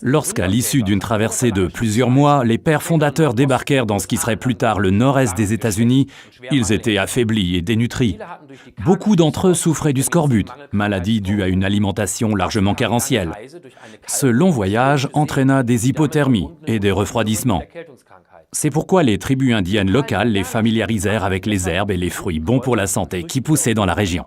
Lorsqu'à l'issue d'une traversée de plusieurs mois, les pères fondateurs débarquèrent dans ce qui serait plus tard le nord-est des États-Unis, ils étaient affaiblis et dénutris. Beaucoup d'entre eux souffraient du scorbut, maladie due à une alimentation largement carentielle. Ce long voyage entraîna des hypothermies et des refroidissements. C'est pourquoi les tribus indiennes locales les familiarisèrent avec les herbes et les fruits bons pour la santé qui poussaient dans la région.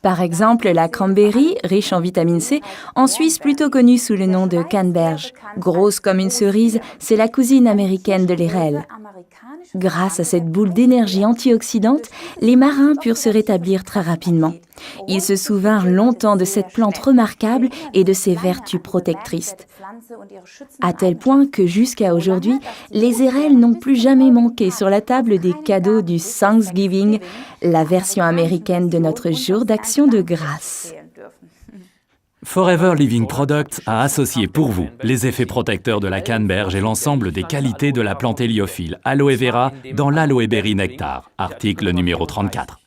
Par exemple, la cranberry, riche en vitamine C, en Suisse plutôt connue sous le nom de canneberge. Grosse comme une cerise, c'est la cousine américaine de l'érel. Grâce à cette boule d'énergie antioxydante, les marins purent se rétablir très rapidement. Ils se souvinrent longtemps de cette plante remarquable et de ses vertus protectrices. À tel point que jusqu'à aujourd'hui, les érels n'ont plus jamais manqué sur la table des cadeaux du Thanksgiving, la version américaine de notre jour d'action de grâce. Forever Living Products a associé pour vous les effets protecteurs de la canneberge et l'ensemble des qualités de la plante héliophile Aloe Vera dans l'Aloe Berry Nectar, article numéro 34.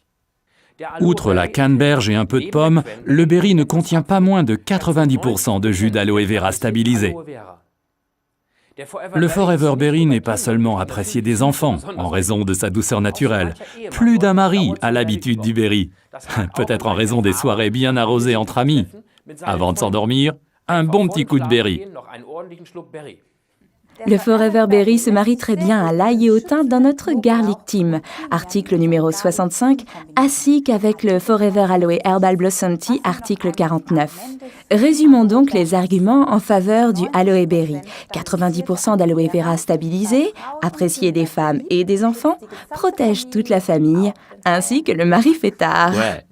Outre la canneberge et un peu de pomme, le berry ne contient pas moins de 90% de jus d'aloe vera stabilisé. Le Forever Berry n'est pas seulement apprécié des enfants, en raison de sa douceur naturelle. Plus d'un mari a l'habitude du berry, peut-être en raison des soirées bien arrosées entre amis. Avant de s'endormir, un bon petit coup de berry. Le Forever Berry se marie très bien à l'ail et au thym dans notre Garlic Team, article numéro 65, ainsi qu'avec le Forever Aloe Herbal Blossom Tea, article 49. Résumons donc les arguments en faveur du Aloe Berry. 90% d'aloe vera stabilisé, apprécié des femmes et des enfants, protège toute la famille, ainsi que le mari fêtard. Ouais.